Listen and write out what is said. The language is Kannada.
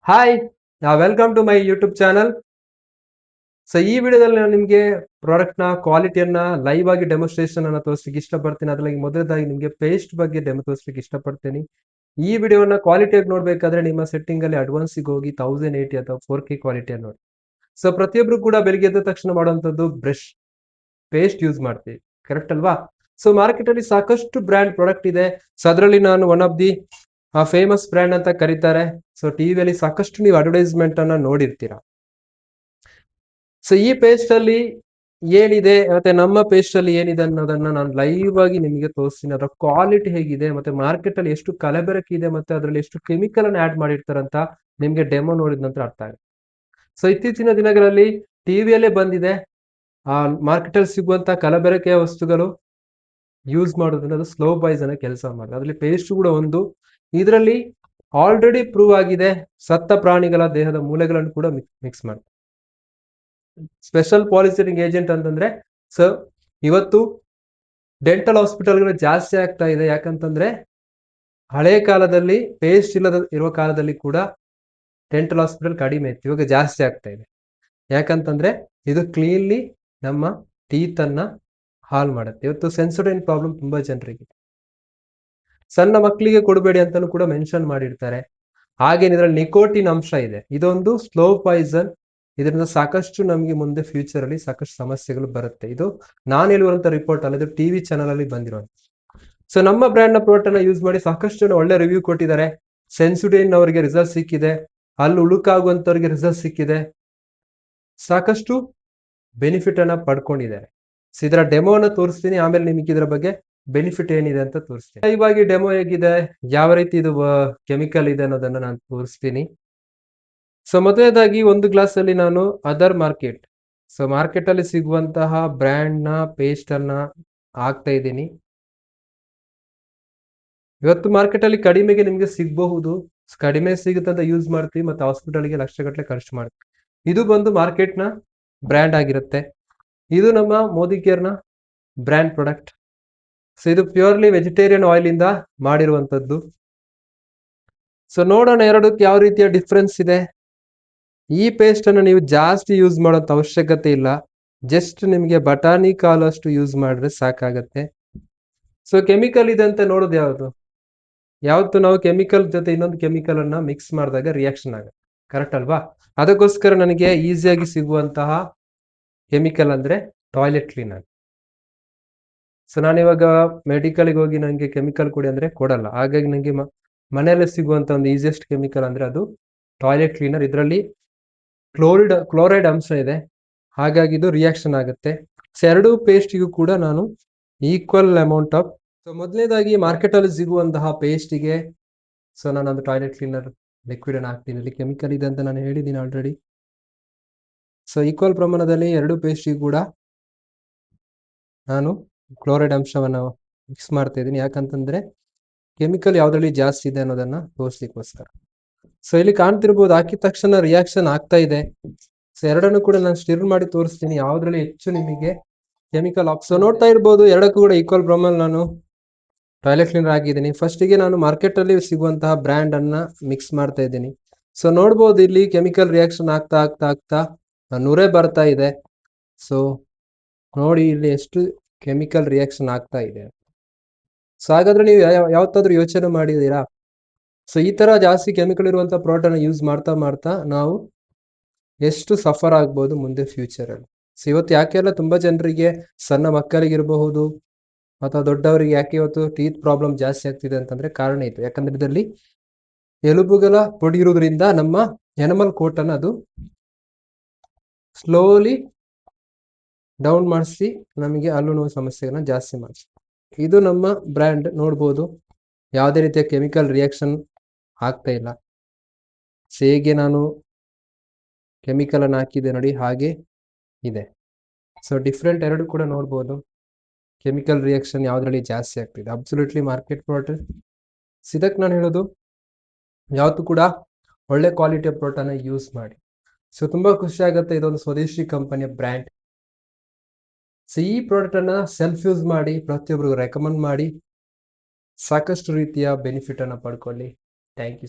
Hi welcome to my YouTube channel. So ಈ ವಿಡಿಯೋದಲ್ಲಿ ನಾನು ನಿಮಗೆ ಪ್ರಾಡಕ್ಟ್ ನ ಕ್ವಾಲಿಟಿಯನ್ನ ಲೈವ್ ಆಗಿ ಡೆಮೋಸ್ಟ್ರೇಷನ್ ಅನ್ನ ತೋರಿಸಲಿಕ್ಕೆ ಇಷ್ಟಪಡ್ತೀನಿ. ಅದರಲ್ಲಿ ಮೊದಲದಾಗಿ ನಿಮಗೆ ಪೇಸ್ಟ್ ಬಗ್ಗೆ ಡೆಮೋ ತೋರಿಸಲಿಕ್ಕೆ ಇಷ್ಟಪಡ್ತೀನಿ. ಈ ವಿಡಿಯೋನ ಕ್ವಾಲಿಟಿಯಾಗಿ ನೋಡ್ಬೇಕಾದ್ರೆ ನಿಮ್ಮ ಸೆಟ್ಟಿಂಗ್ ಅಲ್ಲಿ ಅಡ್ವಾನ್ಸ್ ಹೋಗಿ 1080 ಅಥವಾ 4K ಕ್ವಾಲಿಟಿಯನ್ನು ನೋಡಿ. ಸೊ ಪ್ರತಿಯೊಬ್ರು ಕೂಡ ಬೆಳಿಗ್ಗೆ ಎದ್ದ ತಕ್ಷಣ ಮಾಡುವಂತದ್ದು ಬ್ರಷ್ ಪೇಸ್ಟ್ ಯೂಸ್ ಮಾಡ್ತೀವಿ, ಕರೆಕ್ಟ್ ಅಲ್ವಾ? ಸೊ ಮಾರ್ಕೆಟ್ ಅಲ್ಲಿ ಸಾಕಷ್ಟು ಬ್ರ್ಯಾಂಡ್ ಪ್ರಾಡಕ್ಟ್ ಇದೆ. ಸೊ ಅದರಲ್ಲಿ ನಾನು one of the famous brand ಅಂತ ಕರೀತಾರೆ. ಸೊ ಟಿವಿಯಲ್ಲಿ ಸಾಕಷ್ಟು ನೀವು ಅಡ್ವರ್ಟೈಸ್ಮೆಂಟ್ ಅನ್ನ ನೋಡಿರ್ತೀರಾ. ಸೊ ಈ ಪೇಸ್ಟ್ ಅಲ್ಲಿ ಏನಿದೆ ಮತ್ತೆ ನಮ್ಮ ಪೇಸ್ಟ್ ಅಲ್ಲಿ ಏನಿದೆ ಅನ್ನೋದನ್ನ ನಾನು ಲೈವ್ ಆಗಿ ನಿಮಗೆ ತೋರಿಸ್ತೀನಿ. ಅದರ ಕ್ವಾಲಿಟಿ ಹೇಗಿದೆ ಮತ್ತೆ ಮಾರ್ಕೆಟ್ ಅಲ್ಲಿ ಎಷ್ಟು ಕಲಬೆರಕೆ ಇದೆ ಮತ್ತೆ ಅದರಲ್ಲಿ ಎಷ್ಟು ಕೆಮಿಕಲ್ ಅನ್ನು ಆಡ್ ಮಾಡಿರ್ತಾರಂತ ನಿಮ್ಗೆ ಡೆಮೋ ನೋಡಿದ ನಂತರ ಅರ್ಥ ಆಗುತ್ತೆ. ಸೊ ಇತ್ತೀಚಿನ ದಿನಗಳಲ್ಲಿ ಟಿವಿಯಲ್ಲೇ ಬಂದಿದೆ ಮಾರ್ಕೆಟ್ ಅಲ್ಲಿ ಸಿಗುವಂತ ಕಲಬೆರಕೆಯ ವಸ್ತುಗಳು ಯೂಸ್ ಮಾಡೋದ್ರಿಂದ ಅದು ಸ್ಲೋ ಪಾಯ್ಸನ್ ಕೆಲಸ ಮಾಡುತ್ತೆ. ಅದರಲ್ಲಿ ಪೇಸ್ಟ್ ಕೂಡ ಒಂದು. ಇದರಲ್ಲಿ ಆಲ್ರೆಡಿ ಪ್ರೂವ್ ಆಗಿದೆ ಸತ್ತ ಪ್ರಾಣಿಗಳ ದೇಹದ ಮೂಳೆಗಳನ್ನು ಕೂಡ ಮಿಕ್ಸ್ ಮಾಡ್ತಾರೆ. ಸ್ಪೆಷಲ್ ಪಾಲಿಸರಿಂಗ್ ಏಜೆಂಟ್ ಅಂತಂದ್ರೆ ಸೊ ಇವತ್ತು ಡೆಂಟಲ್ ಹಾಸ್ಪಿಟಲ್ಗಳು ಜಾಸ್ತಿ ಆಗ್ತಾ ಇದೆ. ಯಾಕಂತಂದ್ರೆ ಹಳೆ ಕಾಲದಲ್ಲಿ ಪೇಸ್ಟ್ ಇಲ್ಲದ ಇರುವ ಕಾಲದಲ್ಲಿ ಕೂಡ ಡೆಂಟಲ್ ಹಾಸ್ಪಿಟಲ್ ಕಡಿಮೆ ಇತ್ತು, ಇವಾಗ ಜಾಸ್ತಿ ಆಗ್ತಾ ಇದೆ. ಯಾಕಂತಂದ್ರೆ ಇದು ಕ್ಲೀನ್ಲಿ ನಮ್ಮ ಟೀತ್ ಅನ್ನ ಹಾಳು ಮಾಡುತ್ತೆ. ಇವತ್ತು ಸೆನ್ಸೋಡೈನ್ ಪ್ರಾಬ್ಲಮ್ ತುಂಬಾ ಜನರಿಗೆ. ಸಣ್ಣ ಮಕ್ಕಳಿಗೆ ಕೊಡಬೇಡಿ ಅಂತಾನು ಕೂಡ ಮೆನ್ಷನ್ ಮಾಡಿರ್ತಾರೆ. ಹಾಗೇನೆ ಇದರಲ್ಲಿ ನಿಕೋಟಿನ್ ಅಂಶ ಇದೆ. ಇದೊಂದು ಸ್ಲೋ ಪಾಯ್ಸನ್. ಇದರಿಂದ ಸಾಕಷ್ಟು ನಮಗೆ ಮುಂದೆ ಫ್ಯೂಚರ್ ಅಲ್ಲಿ ಸಾಕಷ್ಟು ಸಮಸ್ಯೆಗಳು ಬರುತ್ತೆ. ಇದು ನಾನು ಹೇಳುವಂತ ರಿಪೋರ್ಟ್ ಅಲ್ಲ, ಇದು ಟಿವಿ ಚಾನಲ್ ಅಲ್ಲಿ ಬಂದಿರೋದು. ಸೊ ನಮ್ಮ ಬ್ರ್ಯಾಂಡ್ ನ ಪ್ರಾಡಕ್ಟ್ ಅನ್ನ ಯೂಸ್ ಮಾಡಿ ಸಾಕಷ್ಟು ಜನ ಒಳ್ಳೆ ರಿವ್ಯೂ ಕೊಟ್ಟಿದ್ದಾರೆ. ಸೆನ್ಸುಡೈನ್ ಅವರಿಗೆ ರಿಸಲ್ಟ್ ಸಿಕ್ಕಿದೆ, ಅಲ್ಲಿ ಉಳುಕಾಗುವಂತವ್ರಿಗೆ ರಿಸಲ್ಟ್ ಸಿಕ್ಕಿದೆ, ಸಾಕಷ್ಟು ಬೆನಿಫಿಟ್ ಅನ್ನ ಪಡ್ಕೊಂಡಿದ್ದಾರೆ. ಸೊ ಇದರ ಡೆಮೋನ ತೋರಿಸ್ತೀನಿ, ಆಮೇಲೆ ನಿಮಗೆ ಇದರ ಬಗ್ಗೆ ಬೆನಿಫಿಟ್ ಏನಿದೆ ಅಂತ ತೋರಿಸ್ತೀನಿ. ಇವಾಗ ಡೆಮೋ ಹೇಗಿದೆ, ಯಾವ ರೀತಿ ಇದು ಕೆಮಿಕಲ್ ಇದೆ ಅನ್ನೋದನ್ನ ನಾನು ತೋರಿಸ್ತೀನಿ. ಸೊ ಮೊದಲನೇದಾಗಿ ಒಂದು ಗ್ಲಾಸ್ ಅಲ್ಲಿ ನಾನು ಅದರ್ ಮಾರ್ಕೆಟ್, ಸೊ ಮಾರ್ಕೆಟ್ ಅಲ್ಲಿ ಸಿಗುವಂತಹ ಬ್ರ್ಯಾಂಡ್ ನ ಪೇಸ್ಟ್ ಅನ್ನ ಹಾಕ್ತಾ ಇದ್ದೀನಿ. ಇವತ್ತು ಮಾರ್ಕೆಟ್ ಅಲ್ಲಿ ಕಡಿಮೆಗೆ ನಿಮ್ಗೆ ಸಿಗಬಹುದು, ಕಡಿಮೆ ಸಿಗುತ್ತೆ ಅಂತ ಯೂಸ್ ಮಾಡ್ತೀವಿ ಮತ್ತೆ ಹಾಸ್ಪಿಟಲ್ಗೆ ಲಕ್ಷಗಟ್ಟಲೆ ಖರ್ಚು ಮಾಡ್ತೀವಿ. ಇದು ಬಂದು ಮಾರ್ಕೆಟ್ ನ ಬ್ರ್ಯಾಂಡ್ ಆಗಿರುತ್ತೆ. ಇದು ನಮ್ಮ ಮೋದಿ ಕೇರ್ ನ ಬ್ರ್ಯಾಂಡ್ ಪ್ರಾಡಕ್ಟ್. ಸೊ ಇದು ಪ್ಯೂರ್ಲಿ ವೆಜಿಟೇರಿಯನ್ ಆಯಿಲ್ ಇಂದ ಮಾಡಿರುವಂತದ್ದು. ಸೊ ನೋಡೋಣ ಎರಡಕ್ಕೆ ಯಾವ ರೀತಿಯ ಡಿಫ್ರೆನ್ಸ್ ಇದೆ. ಈ ಪೇಸ್ಟ್ ಅನ್ನು ನೀವು ಜಾಸ್ತಿ ಯೂಸ್ ಮಾಡೋಂತ ಅವಶ್ಯಕತೆ ಇಲ್ಲ, ಜಸ್ಟ್ ನಿಮಗೆ ಬಟಾಣಿ ಕಾಲು ಅಷ್ಟು ಯೂಸ್ ಮಾಡಿದ್ರೆ ಸಾಕಾಗತ್ತೆ. ಸೊ ಕೆಮಿಕಲ್ ಇದೆ ಅಂತ ನೋಡೋದು ಯಾವತ್ತು ನಾವು ಕೆಮಿಕಲ್ ಜೊತೆ ಇನ್ನೊಂದು ಕೆಮಿಕಲ್ ಅನ್ನ ಮಿಕ್ಸ್ ಮಾಡಿದಾಗ ರಿಯಾಕ್ಷನ್ ಆಗುತ್ತೆ, ಕರೆಕ್ಟ್ ಅಲ್ವಾ? ಅದಕ್ಕೋಸ್ಕರ ನನಗೆ ಈಸಿಯಾಗಿ ಸಿಗುವಂತಹ ಕೆಮಿಕಲ್ ಅಂದ್ರೆ ಟಾಯ್ಲೆಟ್ ಕ್ಲೀನರ್. ಸೊ ನಾನಿವಾಗ ಮೆಡಿಕಲ್ಗೆ ಹೋಗಿ ನನಗೆ ಕೆಮಿಕಲ್ ಕೊಡಿ ಅಂದ್ರೆ ಕೊಡಲ್ಲ. ಹಾಗಾಗಿ ನನಗೆ ಮನೆಯಲ್ಲೇ ಸಿಗುವಂತ ಒಂದು ಈಸಿಯೆಸ್ಟ್ ಕೆಮಿಕಲ್ ಅಂದ್ರೆ ಅದು ಟಾಯ್ಲೆಟ್ ಕ್ಲೀನರ್. ಇದರಲ್ಲಿ ಕ್ಲೋರೈಡ್ ಅಂಶ ಇದೆ, ಹಾಗಾಗಿ ಇದು ರಿಯಾಕ್ಷನ್ ಆಗುತ್ತೆ. ಸೊ ಎರಡು ಪೇಸ್ಟಿಗೂ ಕೂಡ ನಾನು ಈಕ್ವಲ್ ಅಮೌಂಟ್ ಆಫ್, ಸೊ ಮೊದಲನೇದಾಗಿ ಮಾರ್ಕೆಟ್ ಅಲ್ಲಿ ಸಿಗುವಂತಹ ಪೇಸ್ಟಿಗೆ ಸೊ ನಾನು ಒಂದು ಟಾಯ್ಲೆಟ್ ಕ್ಲೀನರ್ ಲಿಕ್ವಿಡ್ ಅನ್ನು ಹಾಕ್ತೀನಿ. ಇಲ್ಲಿ ಕೆಮಿಕಲ್ ಇದೆ ಅಂತ ನಾನು ಹೇಳಿದ್ದೀನಿ ಆಲ್ರೆಡಿ. ಸೊ ಈಕ್ವಲ್ ಪ್ರಮಾಣದಲ್ಲಿ ಎರಡು ಪೇಸ್ಟಿಗೂ ಕೂಡ ನಾನು ಕ್ಲೋರೈಡ್ ಅಂಶವನ್ನು ಮಿಕ್ಸ್ ಮಾಡ್ತಾ ಇದ್ದೀನಿ. ಯಾಕಂತಂದ್ರೆ ಕೆಮಿಕಲ್ ಯಾವ್ದ್ರಲ್ಲಿ ಜಾಸ್ತಿ ಇದೆ ಅನ್ನೋದನ್ನ ತೋರಿಸ್ಲಿಕ್ಕೋಸ್ಕರ. ಸೊ ಇಲ್ಲಿ ಕಾಣ್ತಿರ್ಬೋದು ಹಾಕಿದ ತಕ್ಷಣ ರಿಯಾಕ್ಷನ್ ಆಗ್ತಾ ಇದೆ. ಸೊ ಎರಡನ್ನು ಕೂಡ ನಾನು ಸ್ಟಿರ್ ಮಾಡಿ ತೋರಿಸ್ತೀನಿ ಯಾವ್ದ್ರಲ್ಲಿ ಹೆಚ್ಚು ನಿಮಗೆ ಕೆಮಿಕಲ್. ಸೊ ನೋಡ್ತಾ ಇರ್ಬೋದು ಎರಡಕ್ಕೂ ಕೂಡ ಈಕ್ವಲ್ ಪ್ರಮಾಣ ನಾನು ಟಾಯ್ಲೆಟ್ ಕ್ಲೀನರ್ ಹಾಕಿದ್ದೀನಿ. ಫಸ್ಟಿಗೆ ನಾನು ಮಾರ್ಕೆಟ್ ಅಲ್ಲಿ ಸಿಗುವಂತಹ ಬ್ರ್ಯಾಂಡ್ ಅನ್ನ ಮಿಕ್ಸ್ ಮಾಡ್ತಾ ಇದ್ದೀನಿ. ಸೊ ನೋಡ್ಬೋದು ಇಲ್ಲಿ ಕೆಮಿಕಲ್ ರಿಯಾಕ್ಷನ್ ಆಗ್ತಾ ಆಗ್ತಾ ಆಗ್ತಾ ನೂರೇ ಬರ್ತಾ ಇದೆ. ಸೊ ನೋಡಿ ಇಲ್ಲಿ ಎಷ್ಟು ಕೆಮಿಕಲ್ ರಿಯಾಕ್ಷನ್ ಆಗ್ತಾ ಇದೆ. ಸೊ ಹಾಗಾದ್ರೆ ನೀವು ಯಾವತ್ತಾದ್ರೂ ಯೋಚನೆ ಮಾಡಿದೀರಾ ಸೊ ಈ ತರ ಜಾಸ್ತಿ ಕೆಮಿಕಲ್ ಇರುವಂತಹ ಪ್ರಾಡಕ್ಟ್ ಅನ್ನ ಯೂಸ್ ಮಾಡ್ತಾ ಮಾಡ್ತಾ ನಾವು ಎಷ್ಟು ಸಫರ್ ಆಗ್ಬೋದು ಮುಂದೆ ಫ್ಯೂಚರ್ ಅಲ್ಲಿ. ಸೊ ಇವತ್ತು ಯಾಕೆಲ್ಲ ತುಂಬಾ ಜನರಿಗೆ, ಸಣ್ಣ ಮಕ್ಕಳಿಗೆ ಇರಬಹುದು ಅಥವಾ ದೊಡ್ಡವರಿಗೆ ಯಾಕೆ ಇವತ್ತು ಟೀತ್ ಪ್ರಾಬ್ಲಮ್ ಜಾಸ್ತಿ ಆಗ್ತಿದೆ ಅಂತಂದ್ರೆ ಕಾರಣ ಇತ್ತು. ಯಾಕಂದ್ರೆ ಇದರಲ್ಲಿ ಎಲುಬುಗಳ ಪೊಡಿ ಇರುವುದರಿಂದ ನಮ್ಮ ಎನಮಲ್ ಕೋಟ್ ಅನ್ನು ಅದು ಸ್ಲೋಲಿ ಡೌನ್ ಮಾಡಿಸಿ ನಮಗೆ ಹಲ್ಲು ನೋವು ಸಮಸ್ಯೆಗಳನ್ನ ಜಾಸ್ತಿ ಮಾಡಿಸಿ. ಇದು ನಮ್ಮ ಬ್ರ್ಯಾಂಡ್ ನೋಡ್ಬೋದು, ಯಾವುದೇ ರೀತಿಯ ಕೆಮಿಕಲ್ ರಿಯಾಕ್ಷನ್ ಆಗ್ತಾ ಇಲ್ಲ. ಹೇಗೆ ನಾನು ಕೆಮಿಕಲ್ ಅನ್ನು ಹಾಕಿದೆ ನೋಡಿ ಹಾಗೆ ಇದೆ. ಸೊ ಡಿಫ್ರೆಂಟ್ ಎರಡು ಕೂಡ ನೋಡ್ಬೋದು ಕೆಮಿಕಲ್ ರಿಯಾಕ್ಷನ್ ಯಾವ್ದ್ರಲ್ಲಿ ಜಾಸ್ತಿ ಆಗ್ತಿದೆ. Absolutely market product. ಇದಕ್ಕೆ ನಾನು ಹೇಳೋದು ಯಾವತ್ತೂ ಕೂಡ ಒಳ್ಳೆ ಕ್ವಾಲಿಟಿಯ ಪ್ರಾಡಕ್ಟ್ ಅನ್ನ ಯೂಸ್ ಮಾಡಿ. ಸೊ ತುಂಬಾ ಖುಷಿ ಆಗುತ್ತೆ, ಇದೊಂದು ಸ್ವದೇಶಿ ಕಂಪನಿಯ ಬ್ರ್ಯಾಂಡ್. ಸೊ ಈ ಪ್ರಾಡಕ್ಟ್ ಅನ್ನ ಸೆಲ್ಫ್ ಯೂಸ್ ಮಾಡಿ ಪ್ರತಿಯೊಬ್ಬರಿಗೂ ರೆಕಮೆಂಡ್ ಮಾಡಿ ಸಾಕಷ್ಟು ರೀತಿಯ ಬೆನಿಫಿಟ್ ಅನ್ನ ಪಡ್ಕೊಳ್ಳಿ. Thank you.